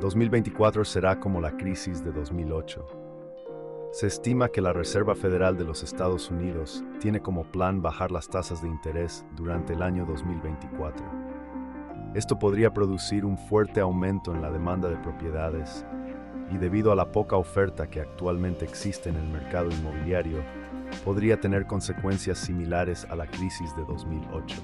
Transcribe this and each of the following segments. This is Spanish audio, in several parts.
2024 será como la crisis de 2008. Se estima que la Reserva Federal de los Estados Unidos tiene como plan bajar las tasas de interés durante el año 2024. Esto podría producir un fuerte aumento en la demanda de propiedades y, debido a la poca oferta que actualmente existe en el mercado inmobiliario, podría tener consecuencias similares a la crisis de 2008.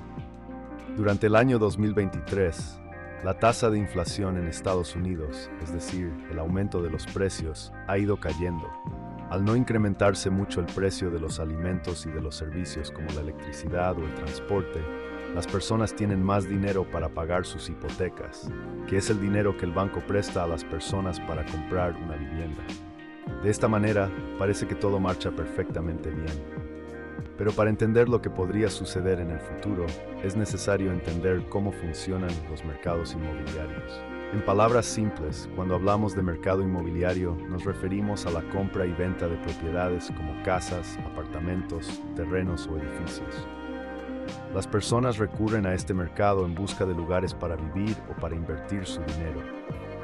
Durante el año 2023, la tasa de inflación en Estados Unidos, es decir, el aumento de los precios, ha ido cayendo. Al no incrementarse mucho el precio de los alimentos y de los servicios como la electricidad o el transporte, las personas tienen más dinero para pagar sus hipotecas, que es el dinero que el banco presta a las personas para comprar una vivienda. De esta manera, parece que todo marcha perfectamente bien. Pero para entender lo que podría suceder en el futuro, es necesario entender cómo funcionan los mercados inmobiliarios. En palabras simples, cuando hablamos de mercado inmobiliario, nos referimos a la compra y venta de propiedades como casas, apartamentos, terrenos o edificios. Las personas recurren a este mercado en busca de lugares para vivir o para invertir su dinero,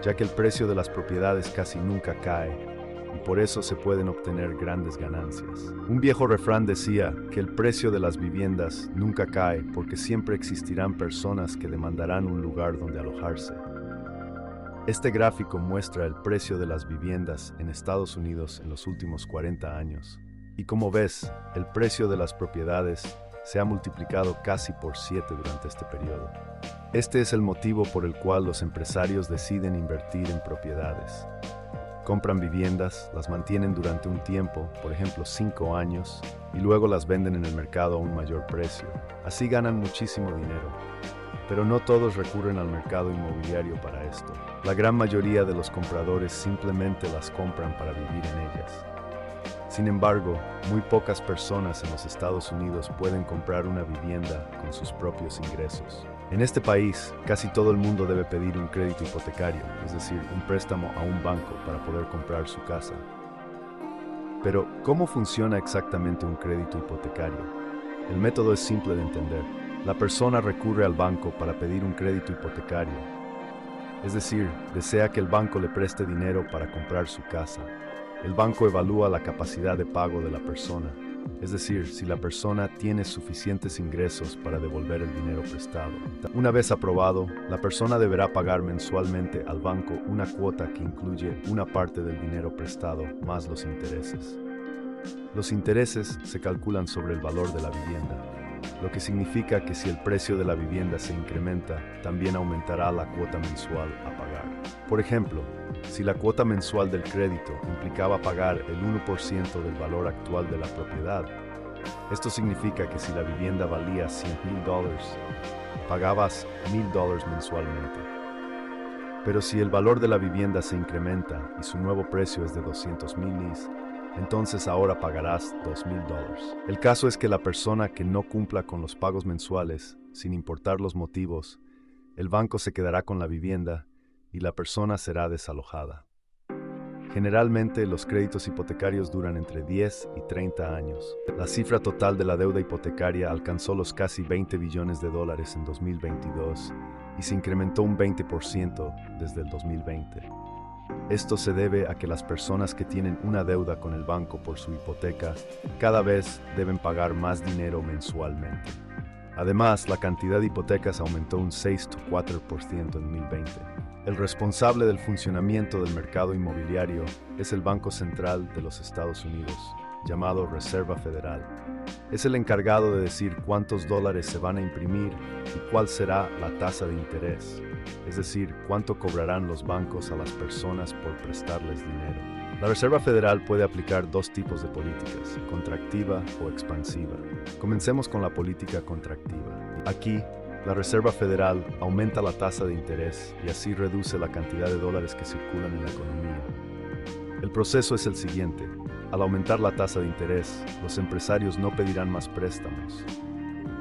ya que el precio de las propiedades casi nunca cae, y por eso se pueden obtener grandes ganancias. Un viejo refrán decía que el precio de las viviendas nunca cae porque siempre existirán personas que demandarán un lugar donde alojarse. Este gráfico muestra el precio de las viviendas en Estados Unidos en los últimos 40 años. Y como ves, el precio de las propiedades se ha multiplicado casi por 7 durante este periodo. Este es el motivo por el cual los empresarios deciden invertir en propiedades. Compran viviendas, las mantienen durante un tiempo, por ejemplo 5 años, y luego las venden en el mercado a un mayor precio. Así ganan muchísimo dinero. Pero no todos recurren al mercado inmobiliario para esto. La gran mayoría de los compradores simplemente las compran para vivir en ellas. Sin embargo, muy pocas personas en los Estados Unidos pueden comprar una vivienda con sus propios ingresos. En este país, casi todo el mundo debe pedir un crédito hipotecario, es decir, un préstamo a un banco para poder comprar su casa. Pero, ¿cómo funciona exactamente un crédito hipotecario? El método es simple de entender. La persona recurre al banco para pedir un crédito hipotecario. Es decir, desea que el banco le preste dinero para comprar su casa. El banco evalúa la capacidad de pago de la persona, es decir, si la persona tiene suficientes ingresos para devolver el dinero prestado. Una vez aprobado, la persona deberá pagar mensualmente al banco una cuota que incluye una parte del dinero prestado más los intereses. Los intereses se calculan sobre el valor de la vivienda, lo que significa que si el precio de la vivienda se incrementa, también aumentará la cuota mensual a pagar. Por ejemplo, si la cuota mensual del crédito implicaba pagar el 1% del valor actual de la propiedad, esto significa que si la vivienda valía $100,000, pagabas $1,000 mensualmente. Pero si el valor de la vivienda se incrementa y su nuevo precio es de $200,000, entonces ahora pagarás $2,000. El caso es que la persona que no cumpla con los pagos mensuales, sin importar los motivos, el banco se quedará con la vivienda y la persona será desalojada. Generalmente, los créditos hipotecarios duran entre 10 y 30 años. La cifra total de la deuda hipotecaria alcanzó los casi $20 billones en 2022 y se incrementó un 20% desde el 2020. Esto se debe a que las personas que tienen una deuda con el banco por su hipoteca cada vez deben pagar más dinero mensualmente. Además, la cantidad de hipotecas aumentó un 6,4% en 2020. El responsable del funcionamiento del mercado inmobiliario es el Banco Central de los Estados Unidos, llamado Reserva Federal. Es el encargado de decir cuántos dólares se van a imprimir y cuál será la tasa de interés, es decir, cuánto cobrarán los bancos a las personas por prestarles dinero. La Reserva Federal puede aplicar dos tipos de políticas, contractiva o expansiva. Comencemos con la política contractiva. Aquí, la Reserva Federal aumenta la tasa de interés y así reduce la cantidad de dólares que circulan en la economía. El proceso es el siguiente. Al aumentar la tasa de interés, los empresarios no pedirán más préstamos,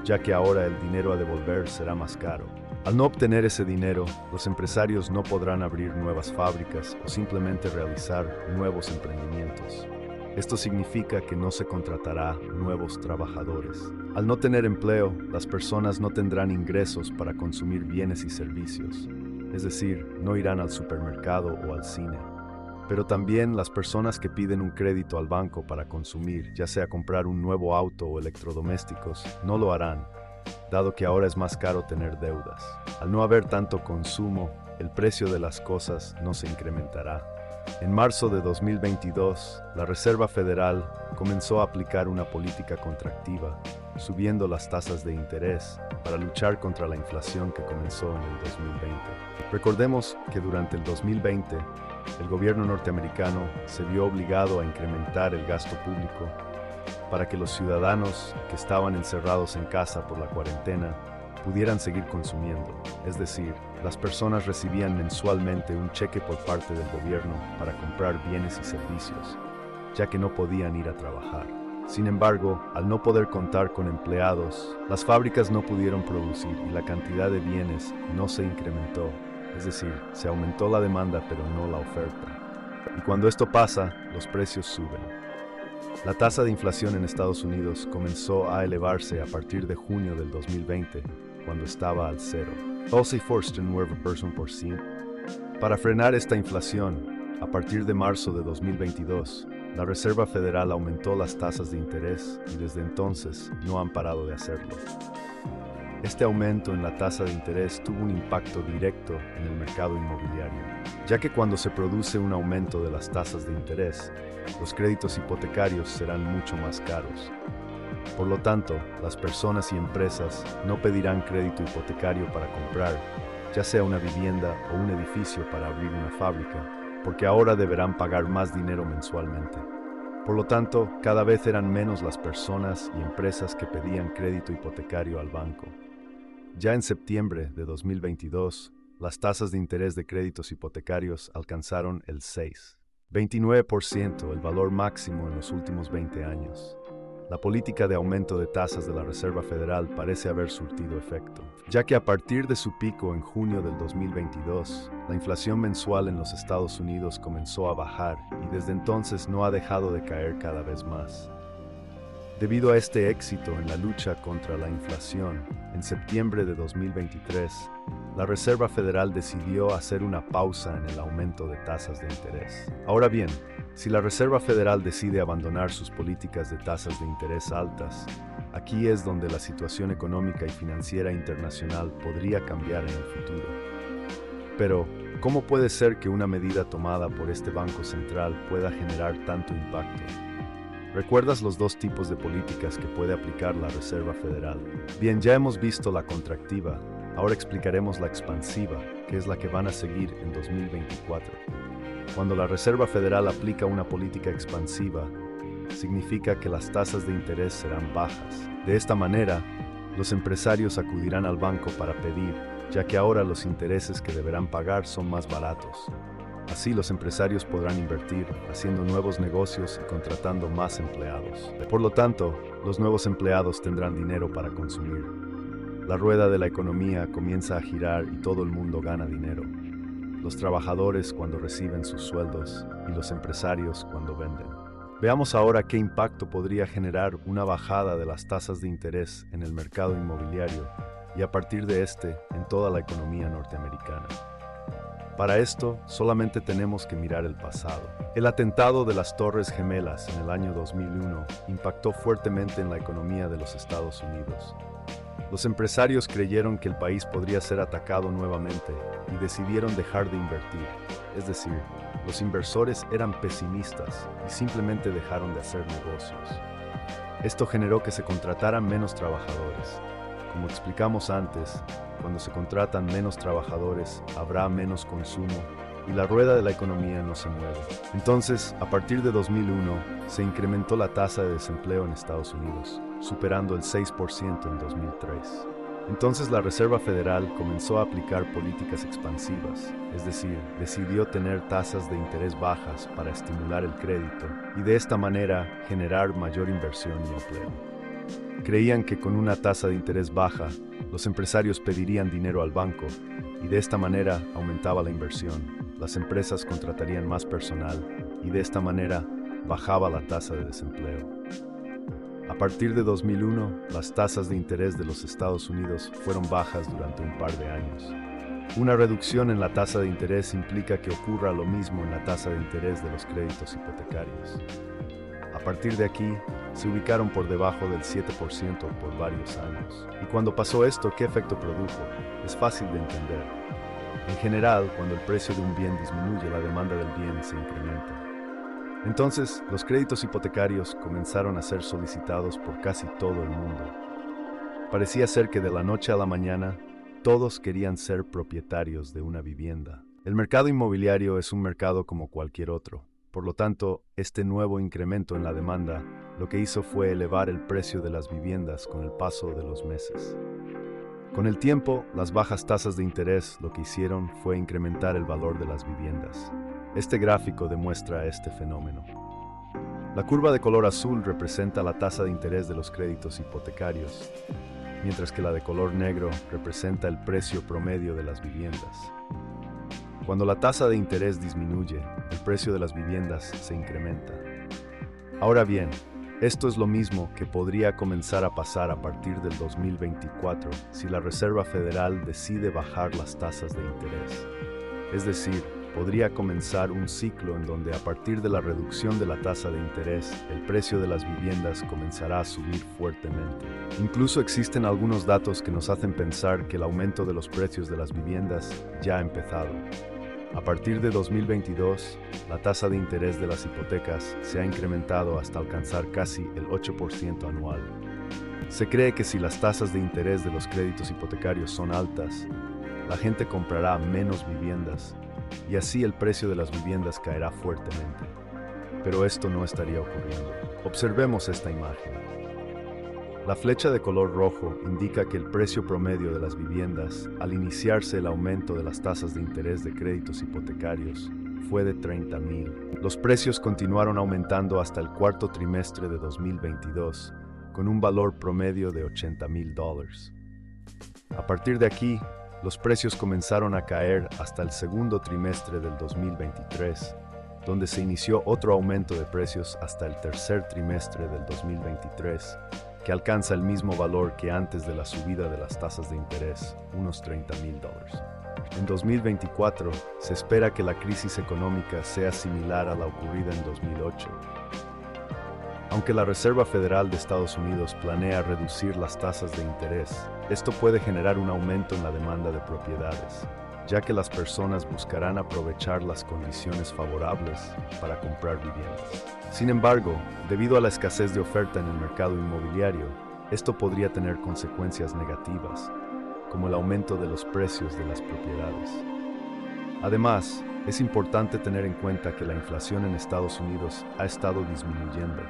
ya que ahora el dinero a devolver será más caro. Al no obtener ese dinero, los empresarios no podrán abrir nuevas fábricas o simplemente realizar nuevos emprendimientos. Esto significa que no se contratará nuevos trabajadores. Al no tener empleo, las personas no tendrán ingresos para consumir bienes y servicios. es decir, no irán al supermercado o al cine. Pero también las personas que piden un crédito al banco para consumir, ya sea comprar un nuevo auto o electrodomésticos, no lo harán, dado que ahora es más caro tener deudas. Al no haber tanto consumo, el precio de las cosas no se incrementará. En marzo de 2022, la Reserva Federal comenzó a aplicar una política contractiva, subiendo las tasas de interés para luchar contra la inflación que comenzó en el 2020. Recordemos que durante el 2020, el gobierno norteamericano se vio obligado a incrementar el gasto público para que los ciudadanos que estaban encerrados en casa por la cuarentena pudieran seguir consumiendo. Es decir, las personas recibían mensualmente un cheque por parte del gobierno para comprar bienes y servicios, ya que no podían ir a trabajar. Sin embargo, al no poder contar con empleados, las fábricas no pudieron producir y la cantidad de bienes no se incrementó. Es decir, se aumentó la demanda pero no la oferta. Y cuando esto pasa, los precios suben. La tasa de inflación en Estados Unidos comenzó a elevarse a partir de junio del 2020, cuando estaba al cero. 12,9%. Para frenar esta inflación, a partir de marzo de 2022, la Reserva Federal aumentó las tasas de interés y desde entonces no han parado de hacerlo. Este aumento en la tasa de interés tuvo un impacto directo en el mercado inmobiliario, ya que cuando se produce un aumento de las tasas de interés, los créditos hipotecarios serán mucho más caros. Por lo tanto, las personas y empresas no pedirán crédito hipotecario para comprar, ya sea una vivienda o un edificio para abrir una fábrica, porque ahora deberán pagar más dinero mensualmente. Por lo tanto, cada vez eran menos las personas y empresas que pedían crédito hipotecario al banco. Ya en septiembre de 2022, las tasas de interés de créditos hipotecarios alcanzaron el 6,29%, el valor máximo en los últimos 20 años. La política de aumento de tasas de la Reserva Federal parece haber surtido efecto, ya que a partir de su pico en junio del 2022, la inflación mensual en los Estados Unidos comenzó a bajar y desde entonces no ha dejado de caer cada vez más. Debido a este éxito en la lucha contra la inflación, en septiembre de 2023, la Reserva Federal decidió hacer una pausa en el aumento de tasas de interés. Ahora bien, si la Reserva Federal decide abandonar sus políticas de tasas de interés altas, aquí es donde la situación económica y financiera internacional podría cambiar en el futuro. Pero, ¿cómo puede ser que una medida tomada por este Banco Central pueda generar tanto impacto? ¿Recuerdas los dos tipos de políticas que puede aplicar la Reserva Federal? Bien, ya hemos visto la contractiva, ahora explicaremos la expansiva, que es la que van a seguir en 2024. Cuando la Reserva Federal aplica una política expansiva, significa que las tasas de interés serán bajas. De esta manera, los empresarios acudirán al banco para pedir, ya que ahora los intereses que deberán pagar son más baratos. Así los empresarios podrán invertir, haciendo nuevos negocios y contratando más empleados. Por lo tanto, los nuevos empleados tendrán dinero para consumir. La rueda de la economía comienza a girar y todo el mundo gana dinero. Los trabajadores cuando reciben sus sueldos y los empresarios cuando venden. Veamos ahora qué impacto podría generar una bajada de las tasas de interés en el mercado inmobiliario y a partir de este en toda la economía norteamericana. Para esto, solamente tenemos que mirar el pasado. El atentado de las Torres Gemelas en el año 2001 impactó fuertemente en la economía de los Estados Unidos. Los empresarios creyeron que el país podría ser atacado nuevamente y decidieron dejar de invertir. Es decir, los inversores eran pesimistas y simplemente dejaron de hacer negocios. Esto generó que se contrataran menos trabajadores. Como explicamos antes, cuando se contratan menos trabajadores, habrá menos consumo y la rueda de la economía no se mueve. Entonces, a partir de 2001, se incrementó la tasa de desempleo en Estados Unidos, superando el 6% en 2003. Entonces la Reserva Federal comenzó a aplicar políticas expansivas, es decir, decidió tener tasas de interés bajas para estimular el crédito y de esta manera generar mayor inversión y empleo. Creían que con una tasa de interés baja, los empresarios pedirían dinero al banco y de esta manera aumentaba la inversión. Las empresas contratarían más personal y de esta manera bajaba la tasa de desempleo. A partir de 2001, las tasas de interés de los Estados Unidos fueron bajas durante un par de años. Una reducción en la tasa de interés implica que ocurra lo mismo en la tasa de interés de los créditos hipotecarios. A partir de aquí, se ubicaron por debajo del 7% por varios años. Y cuando pasó esto, ¿qué efecto produjo? Es fácil de entender. En general, cuando el precio de un bien disminuye, la demanda del bien se incrementa. Entonces, los créditos hipotecarios comenzaron a ser solicitados por casi todo el mundo. Parecía ser que de la noche a la mañana, todos querían ser propietarios de una vivienda. El mercado inmobiliario es un mercado como cualquier otro. Por lo tanto, este nuevo incremento en la demanda lo que hizo fue elevar el precio de las viviendas con el paso de los meses. Con el tiempo, las bajas tasas de interés lo que hicieron fue incrementar el valor de las viviendas. Este gráfico demuestra este fenómeno. La curva de color azul representa la tasa de interés de los créditos hipotecarios, mientras que la de color negro representa el precio promedio de las viviendas. Cuando la tasa de interés disminuye, el precio de las viviendas se incrementa. Ahora bien, esto es lo mismo que podría comenzar a pasar a partir del 2024 si la Reserva Federal decide bajar las tasas de interés. Es decir, podría comenzar un ciclo en donde a partir de la reducción de la tasa de interés, el precio de las viviendas comenzará a subir fuertemente. Incluso existen algunos datos que nos hacen pensar que el aumento de los precios de las viviendas ya ha empezado. A partir de 2022, la tasa de interés de las hipotecas se ha incrementado hasta alcanzar casi el 8% anual. Se cree que si las tasas de interés de los créditos hipotecarios son altas, la gente comprará menos viviendas y así el precio de las viviendas caerá fuertemente. Pero esto no estaría ocurriendo. Observemos esta imagen. La flecha de color rojo indica que el precio promedio de las viviendas, al iniciarse el aumento de las tasas de interés de créditos hipotecarios, fue de $30,000. Los precios continuaron aumentando hasta el cuarto trimestre de 2022, con un valor promedio de $80,000. A partir de aquí, los precios comenzaron a caer hasta el segundo trimestre del 2023, donde se inició otro aumento de precios hasta el tercer trimestre del 2023, que alcanza el mismo valor que antes de la subida de las tasas de interés, unos $30,000. En 2024, se espera que la crisis económica sea similar a la ocurrida en 2008. Aunque la Reserva Federal de Estados Unidos planea reducir las tasas de interés, esto puede generar un aumento en la demanda de propiedades, ya que las personas buscarán aprovechar las condiciones favorables para comprar viviendas. Sin embargo, debido a la escasez de oferta en el mercado inmobiliario, esto podría tener consecuencias negativas, como el aumento de los precios de las propiedades. Además, es importante tener en cuenta que la inflación en Estados Unidos ha estado disminuyendo,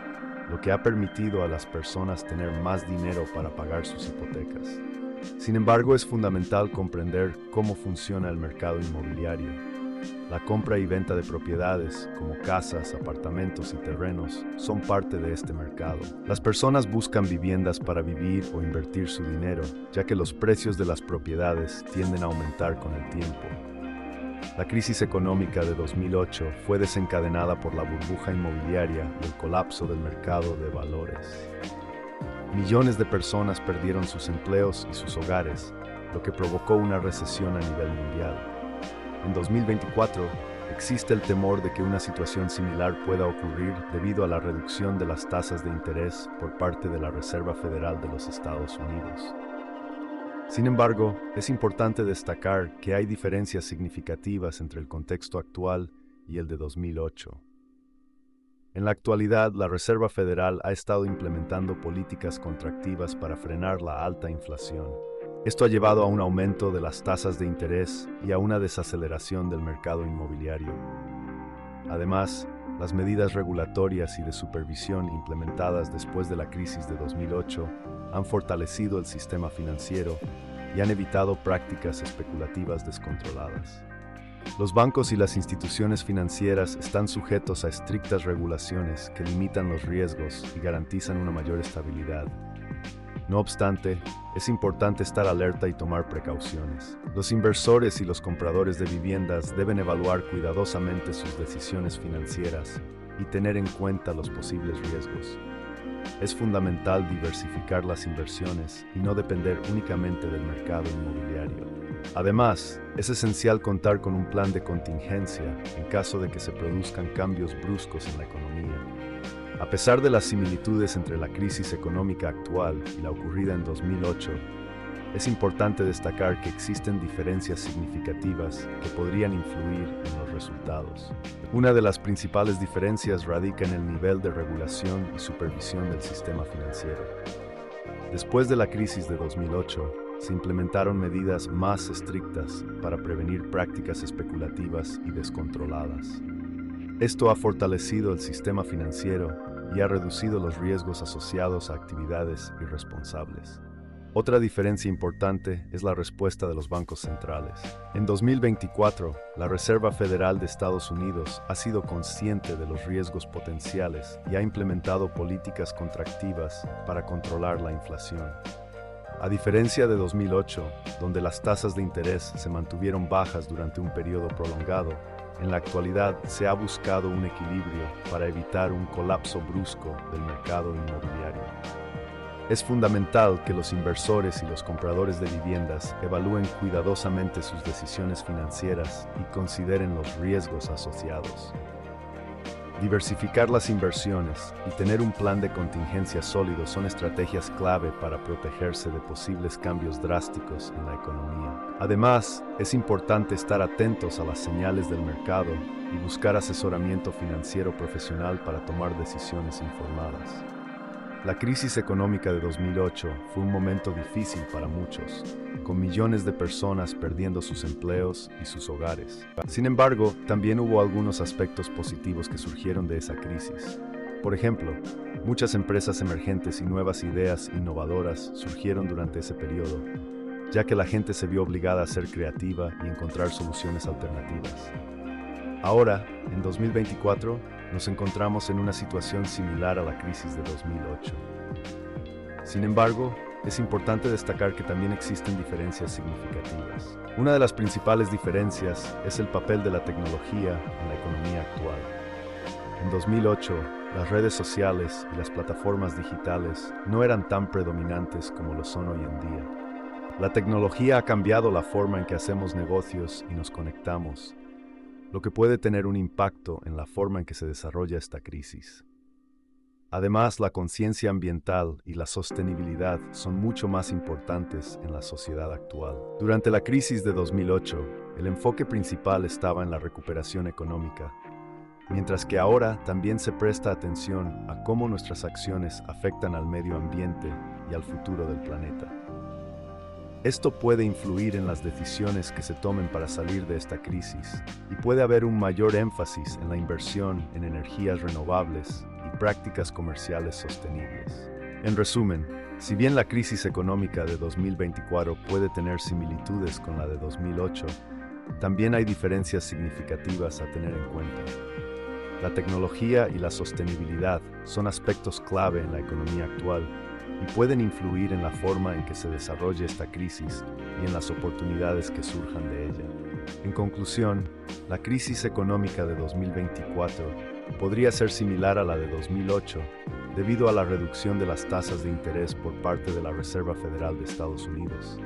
lo que ha permitido a las personas tener más dinero para pagar sus hipotecas. Sin embargo, es fundamental comprender cómo funciona el mercado inmobiliario. La compra y venta de propiedades, como casas, apartamentos y terrenos, son parte de este mercado. Las personas buscan viviendas para vivir o invertir su dinero, ya que los precios de las propiedades tienden a aumentar con el tiempo. La crisis económica de 2008 fue desencadenada por la burbuja inmobiliaria y el colapso del mercado de valores. Millones de personas perdieron sus empleos y sus hogares, lo que provocó una recesión a nivel mundial. En 2024, existe el temor de que una situación similar pueda ocurrir debido a la reducción de las tasas de interés por parte de la Reserva Federal de los Estados Unidos. Sin embargo, es importante destacar que hay diferencias significativas entre el contexto actual y el de 2008. En la actualidad, la Reserva Federal ha estado implementando políticas contractivas para frenar la alta inflación. Esto ha llevado a un aumento de las tasas de interés y a una desaceleración del mercado inmobiliario. Además, las medidas regulatorias y de supervisión implementadas después de la crisis de 2008 han fortalecido el sistema financiero y han evitado prácticas especulativas descontroladas. Los bancos y las instituciones financieras están sujetos a estrictas regulaciones que limitan los riesgos y garantizan una mayor estabilidad. No obstante, es importante estar alerta y tomar precauciones. Los inversores y los compradores de viviendas deben evaluar cuidadosamente sus decisiones financieras y tener en cuenta los posibles riesgos. Es fundamental diversificar las inversiones y no depender únicamente del mercado inmobiliario. Además, es esencial contar con un plan de contingencia en caso de que se produzcan cambios bruscos en la economía. A pesar de las similitudes entre la crisis económica actual y la ocurrida en 2008, es importante destacar que existen diferencias significativas que podrían influir en los resultados. Una de las principales diferencias radica en el nivel de regulación y supervisión del sistema financiero. Después de la crisis de 2008, se implementaron medidas más estrictas para prevenir prácticas especulativas y descontroladas. Esto ha fortalecido el sistema financiero y ha reducido los riesgos asociados a actividades irresponsables. Otra diferencia importante es la respuesta de los bancos centrales. En 2024, la Reserva Federal de Estados Unidos ha sido consciente de los riesgos potenciales y ha implementado políticas contractivas para controlar la inflación. A diferencia de 2008, donde las tasas de interés se mantuvieron bajas durante un periodo prolongado, en la actualidad se ha buscado un equilibrio para evitar un colapso brusco del mercado inmobiliario. Es fundamental que los inversores y los compradores de viviendas evalúen cuidadosamente sus decisiones financieras y consideren los riesgos asociados. Diversificar las inversiones y tener un plan de contingencia sólido son estrategias clave para protegerse de posibles cambios drásticos en la economía. Además, es importante estar atentos a las señales del mercado y buscar asesoramiento financiero profesional para tomar decisiones informadas. La crisis económica de 2008 fue un momento difícil para muchos, con millones de personas perdiendo sus empleos y sus hogares. Sin embargo, también hubo algunos aspectos positivos que surgieron de esa crisis. Por ejemplo, muchas empresas emergentes y nuevas ideas innovadoras surgieron durante ese periodo, ya que la gente se vio obligada a ser creativa y encontrar soluciones alternativas. Ahora, en 2024, nos encontramos en una situación similar a la crisis de 2008. Sin embargo, es importante destacar que también existen diferencias significativas. Una de las principales diferencias es el papel de la tecnología en la economía actual. En 2008, las redes sociales y las plataformas digitales no eran tan predominantes como lo son hoy en día. La tecnología ha cambiado la forma en que hacemos negocios y nos conectamos, lo que puede tener un impacto en la forma en que se desarrolla esta crisis. Además, la conciencia ambiental y la sostenibilidad son mucho más importantes en la sociedad actual. Durante la crisis de 2008, el enfoque principal estaba en la recuperación económica, mientras que ahora también se presta atención a cómo nuestras acciones afectan al medio ambiente y al futuro del planeta. Esto puede influir en las decisiones que se tomen para salir de esta crisis y puede haber un mayor énfasis en la inversión en energías renovables y prácticas comerciales sostenibles. En resumen, si bien la crisis económica de 2024 puede tener similitudes con la de 2008, también hay diferencias significativas a tener en cuenta. La tecnología y la sostenibilidad son aspectos clave en la economía actual y pueden influir en la forma en que se desarrolle esta crisis y en las oportunidades que surjan de ella. En conclusión, la crisis económica de 2024 podría ser similar a la de 2008 debido a la reducción de las tasas de interés por parte de la Reserva Federal de Estados Unidos.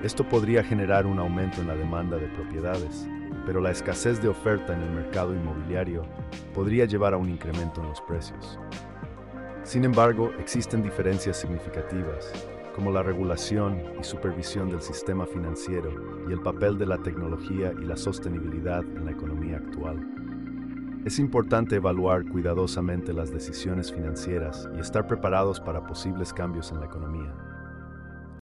Esto podría generar un aumento en la demanda de propiedades, pero la escasez de oferta en el mercado inmobiliario podría llevar a un incremento en los precios. Sin embargo, existen diferencias significativas, como la regulación y supervisión del sistema financiero y el papel de la tecnología y la sostenibilidad en la economía actual. Es importante evaluar cuidadosamente las decisiones financieras y estar preparados para posibles cambios en la economía.